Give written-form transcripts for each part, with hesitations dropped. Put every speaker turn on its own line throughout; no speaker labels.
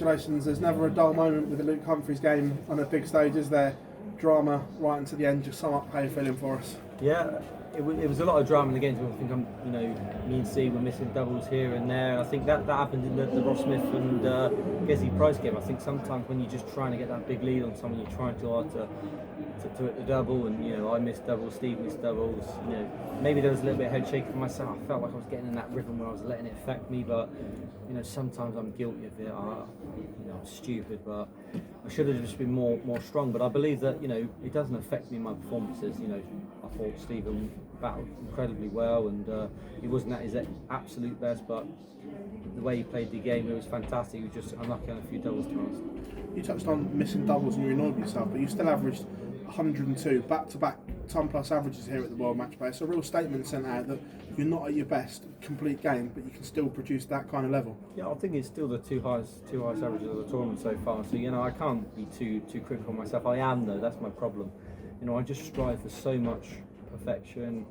congratulations. There's never a dull moment with the Luke Humphries game on a big stage, is there? Drama right until the end. Just sum up how you're feeling for us.
Yeah, it was a lot of drama in the game. I think me and Steve were missing doubles here and there. And I think that happened in the Ross Smith and Gezi Price game. I think sometimes when you're just trying to get that big lead on someone, you're trying too hard to hit the double, and I missed doubles, Steve missed doubles. Maybe there was a little bit of head shaking for myself. I felt like I was getting in that rhythm where I was letting it affect me, but sometimes I'm guilty of it. I'm stupid, but I should have just been more strong. But I believe that it doesn't affect me in my performances. I thought Stephen battled incredibly well, and he wasn't at his absolute best, but the way he played the game, it was fantastic. He was just unlucky on a few doubles, to be honest.
You touched on missing doubles and you annoyed with yourself, but you still averaged 102 back-to-back ton plus averages here at the World Matchplay. It's a real statement sent out that you're not at your best complete game, but you can still produce that kind of level.
Yeah, I think it's still the two highest averages of the tournament so far. So I can't be too critical of myself. I am though. That's my problem. I just strive for so much perfection,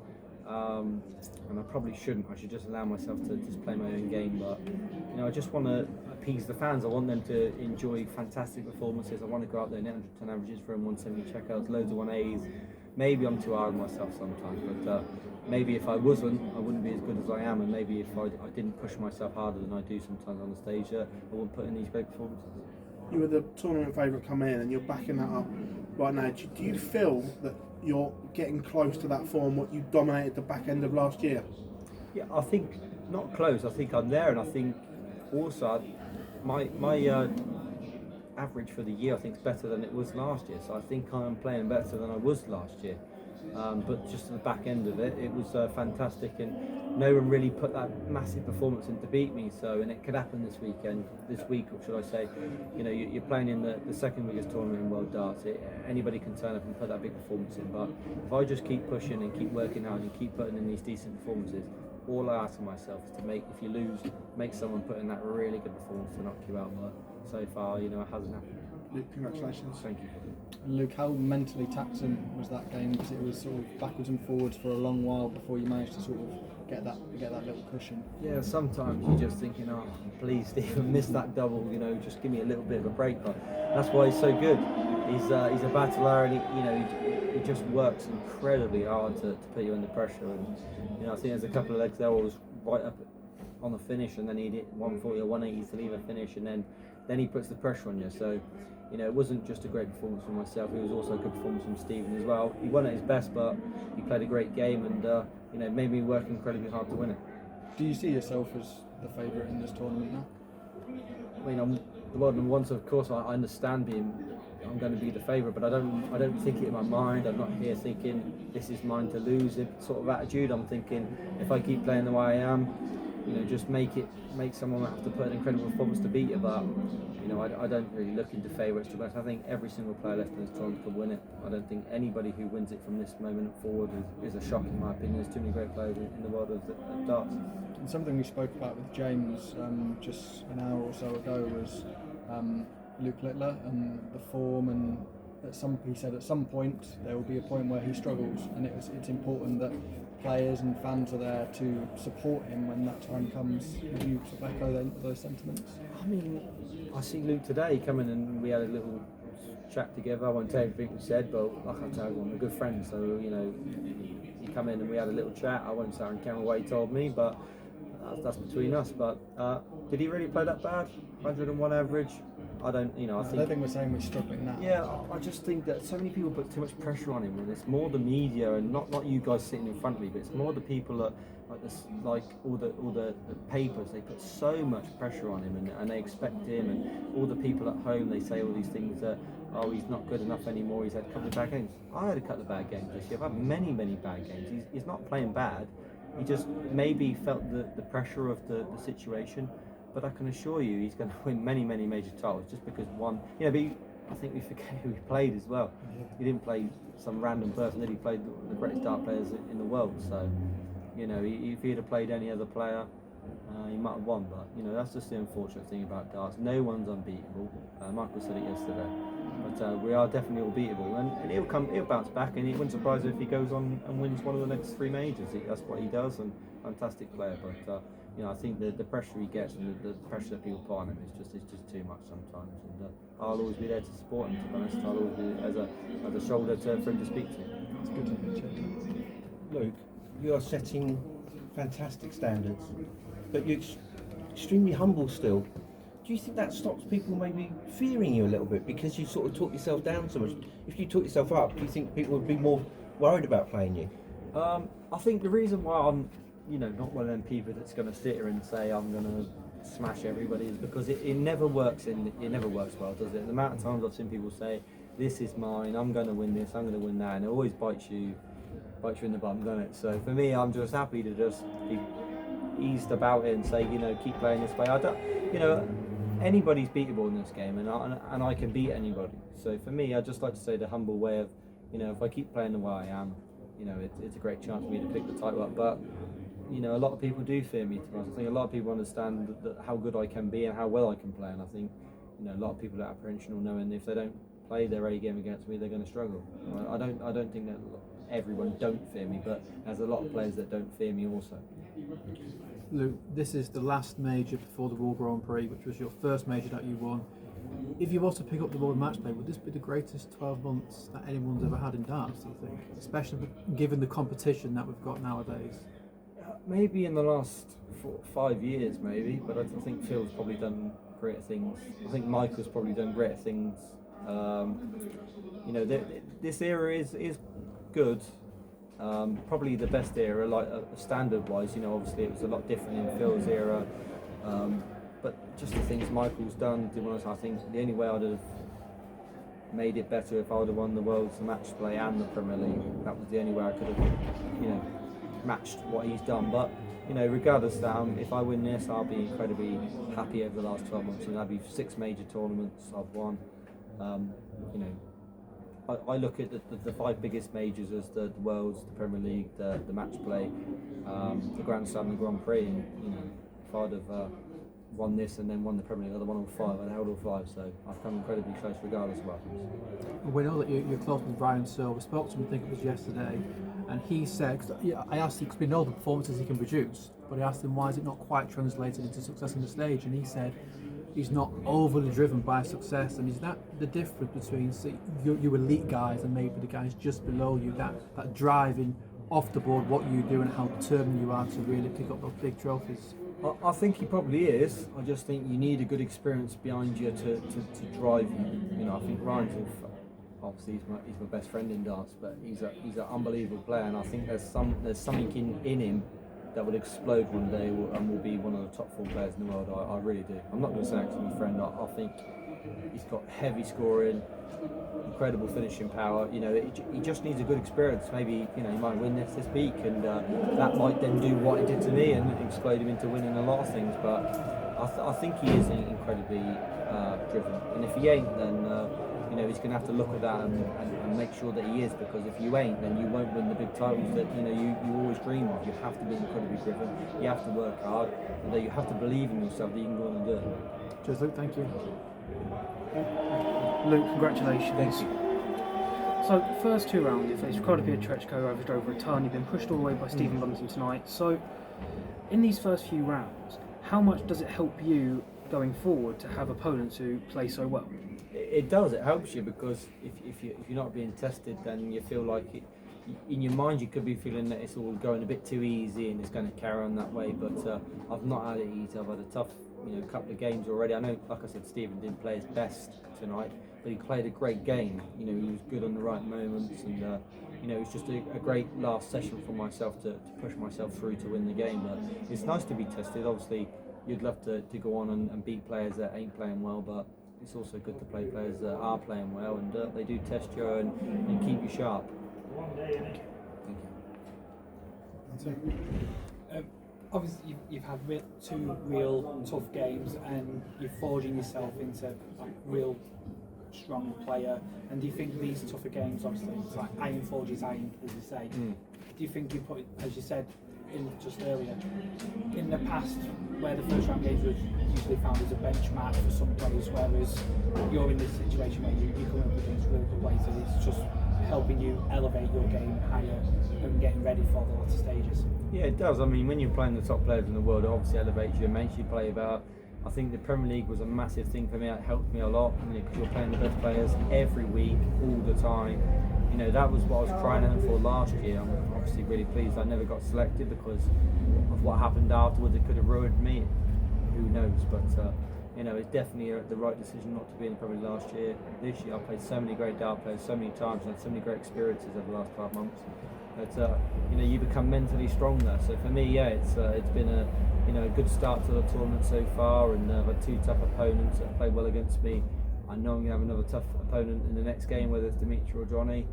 and I probably shouldn't. I should just allow myself to just play my own game. But I just want to appease the fans. I want them to enjoy fantastic performances. I want to go out there and 110 averages for 170 checkouts, loads of 1As. Maybe I'm too hard on myself sometimes, but maybe if I wasn't, I wouldn't be as good as I am, and maybe if I didn't push myself harder than I do sometimes on the stage, I wouldn't put in these great performances.
You were the tournament favourite coming in, and you're backing that up right now. Do you feel that you're getting close to that form, what you dominated the back end of last year?
Yeah, I think not close. I think I'm there, and I think also my average for the year I think is better than it was last year. So I think I'm playing better than I was last year. But just at the back end of it, it was fantastic, and no one really put that massive performance in to beat me. So, and it could happen this week, or should I say, you're playing in the second biggest tournament in world darts. Anybody can turn up and put that big performance in. But if I just keep pushing and keep working hard and keep putting in these decent performances, all I ask of myself is to if you lose, make someone put in that really good performance to knock you out. But so far, it hasn't happened.
Luke, congratulations.
Thank you.
Luke, how mentally taxing was that game? Because it was sort of backwards and forwards for a long while before you managed to sort of get that little cushion.
Yeah, sometimes you're just thinking, oh, please, Stephen, miss that double. Just give me a little bit of a break. But that's why he's so good. He's a battler, and he just works incredibly hard to put you under pressure. And I think there's a couple of legs there where I was right up on the finish, and then he did 140 or 180 to leave a finish, and then he puts the pressure on you. So. It wasn't just a great performance from myself, it was also a good performance from Stephen as well. He won at his best, but he played a great game, and made me work incredibly hard to win it.
Do you see yourself as the favourite in this tournament now?
I mean, I'm the world number one, so of course I understand I'm going to be the favourite, but I don't think it in my mind. I'm not here thinking this is mine to lose sort of attitude. I'm thinking if I keep playing the way I am, just make someone have to put an incredible performance to beat you. But I don't really look into favourites too much. I think every single player left in this tournament could win it. I don't think anybody who wins it from this moment forward is a shock in my opinion. There's too many great players in the world of darts.
And something we spoke about with James just an hour or so ago was Luke Littler and the form, and he said at some point there will be a point where he struggles, and it's important that players and fans are there to support him when that time comes. Would you sort of echo those sentiments?
I mean, I see Luke today come in and we had a little chat together. I won't tell you everything we said, but like I tell you, I'm a good friend, so he come in and we had a little chat. I won't say on camera what he told me, but that's between us. But did he really play that bad? 101 average? I don't think
we're saying we're struggling now.
Yeah, I just think that so many people put too much pressure on him, and it's more the media, and not you guys sitting in front of me, but it's more the people that like all the papers. They put so much pressure on him, and they expect him, and all the people at home, they say all these things that he's not good enough anymore. He's had a couple of bad games. I had a couple of bad games this year. I've had many bad games. He's not playing bad. He just maybe felt the pressure of the situation. But I can assure you, he's going to win many major titles just because one. But I think we forget who he played as well. He didn't play some random person. He played the greatest dart players in the world. So, if he'd have played any other player, he might have won. But that's just the unfortunate thing about darts. No one's unbeatable. Michael said it yesterday. But we are definitely all beatable, and he'll bounce back, and it wouldn't surprise me if he goes on and wins one of the next 3 majors. That's what he does, and fantastic player. But I think the pressure he gets and the pressure that people put on him is just too much sometimes. And I'll always be there to support him. To be honest, I'll always be as a shoulder for him to speak to.
It's good to hear, Chad.
Luke, you are setting fantastic standards, but you're extremely humble still. Do you think that stops people maybe fearing you a little bit because you sort of talk yourself down so much? If you talk yourself up, do you think people would be more worried about playing you?
I think the reason why I'm, not one of them people that's going to sit here and say I'm going to smash everybody is because it never works. It never works well, does it? The amount of times I've seen people say, "This is mine. I'm going to win this. I'm going to win that," and it always bites you in the bum, doesn't it? So for me, I'm just happy to just be eased about it and say, keep playing this way. I don't, anybody's beatable in this game, and I can beat anybody. So for me, I just like to say the humble way of, if I keep playing the way I am, it's a great chance for me to pick the title up. But a lot of people do fear me. I think a lot of people understand how good I can be and how well I can play, and I think a lot of people are apprehensive, knowing if they don't play their A game against me, they're going to struggle. I don't think that everyone don't fear me, but there's a lot of players that don't fear me also.
Luke, this is the last major before the Royal Grand Prix, which was your first major that you won. If you was to pick up the World Matchplay, would this be the greatest 12 months that anyone's ever had in darts, do you think? Especially given the competition that we've got nowadays.
Maybe in the last 5 years, maybe, but I think Phil's probably done greater things. I think Michael's probably done greater things. This era is good. Probably the best era, like standard-wise. Obviously it was a lot different in Phil's era. But just the things Michael's done, to be honest, I think the only way I'd have made it better if I would have won the World's Matchplay and the Premier League. That was the only way I could have, matched what he's done. But regardless of that, if I win this, I'll be incredibly happy over the last 12 months. That'll be 6 major tournaments I've won. I look at the 5 biggest majors as the Worlds, the Premier League, the Matchplay, the Grand Slam, and the Grand Prix. And if I'd have won this and then won the Premier League, I'd have won all 5. I'd held all 5, so I've come incredibly close regardless of what happens.
We know that you're close with Ryan Searle. We spoke to him, I think it was yesterday, and he said, I asked him, because we know the performances he can produce, but I asked him why is it not quite translated into success on the stage, and he said he's not overly driven by success. And is that the difference between you elite guys and maybe the guys just below you, that driving off the board what you do and how determined you are to really pick up those big trophies?
I think he probably is. I just think you need a good experience behind you to drive you. I think Ryan's obviously he's my best friend in darts, but he's an unbelievable player, and I think there's something in him that will explode one day and will be one of the top 4 players in the world. I really do. I'm not going to say it's my friend. I think he's got heavy scoring, incredible finishing power. He just needs a good experience. Maybe he might win this week, and that might then do what it did to me and explode him into winning a lot of things. But I think he is incredibly driven, and if he ain't, then he's going to have to look at that and make sure that he is, because if you ain't, then you won't win the big titles that you always dream of. You have to be incredibly driven. You have to work hard, and that you have to believe in yourself that you can go on and do it.
Cheers, Luke. Thank you.
Luke, congratulations.
Thank you.
So, the first 2 rounds, you faced Ricardo Pietreczko, averaged over a ton. You've been pushed all the way by Stephen Bunting tonight. So, in these first few rounds, how much does it help you going forward to have opponents who play so well?
It does. It helps you, because if you're not being tested, then you feel like in your mind you could be feeling that it's all going a bit too easy and it's going to carry on that way. But I've not had it easy. I've had a tough couple of games already. I know, like I said, Stephen didn't play his best tonight, but he played a great game. He was good on the right moments, and it was just a great last session for myself to push myself through to win the game. But it's nice to be tested. Obviously, you'd love to go on and beat players that ain't playing well, but it's also good to play players that are playing well, and they do test you and keep you sharp. Thank you.
Obviously, you've had 2 real tough games, and you're forging yourself into a real strong player. And do you think these tougher games, obviously, it's like iron forges iron, as you say. Do you think you put, as you said just earlier, in the past, where the first round games was usually found as a benchmark for some players, whereas you're in this situation where you're coming up against real good players, and it's just helping you elevate your game higher and getting ready for the latter stages.
Yeah, it does. I mean, when you're playing the top players in the world, it obviously elevates you and makes you play better. I think the Premier League was a massive thing for me. It helped me a lot because you're playing the best players every week, all the time. You know, that was what I was crying out for last year. I'm obviously really pleased I never got selected because of what happened afterwards. It could have ruined me. Who knows? But you know, it's definitely the right decision not to be in the Premier League last year. This year, I played so many great dart players, so many times, and had so many great experiences over the last 12 months. But you know, you become mentally stronger. So for me, yeah, it's been a good start to the tournament so far, and I've had 2 tough opponents that played well against me. I know I'm going to have another tough opponent in the next game, whether it's Dimitri or Johnny.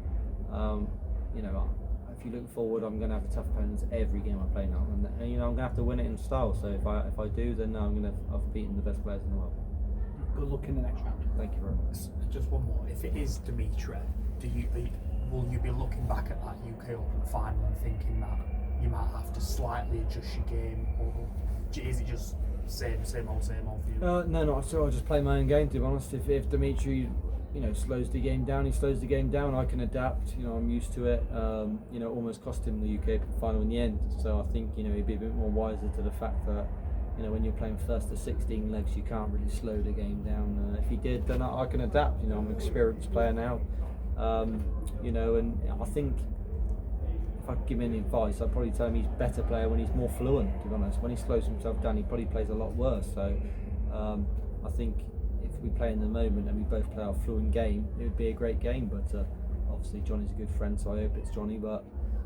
You know, if you look forward, I'm going to have tough opponents every game I play now, and you know, I'm going to have to win it in style. So if I do, then I've beaten the best players in the world.
Good luck in the next round.
Thank you very much.
Just one more. If it is Dimitri, will you be looking back at that UK Open final and thinking that you might have to slightly adjust your game, or is it just same old for you?
No, not at all. I just play my own game, to be honest. If Dimitri, you know, slows the game down, he slows the game down. I can adapt. You know, I'm used to it. You know, almost cost him the UK final in the end. So I think, you know, he'd be a bit more wiser to the fact that, you know, when you're playing first to 16 legs, you can't really slow the game down. If he did, then I can adapt. You know, I'm an experienced player now. You know, and I think if I could give him any advice, I'd probably tell him he's a better player when he's more fluent, to be honest. When he slows himself down, he probably plays a lot worse. So I think if we play in the moment and we both play our fluent game, it would be a great game. But obviously Johnny's a good friend, so I hope it's Johnny. But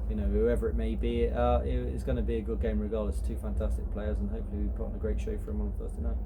you know, whoever it may be, it's going to be a good game regardless. 2 fantastic players, and hopefully we put on a great show for him on Thursday night.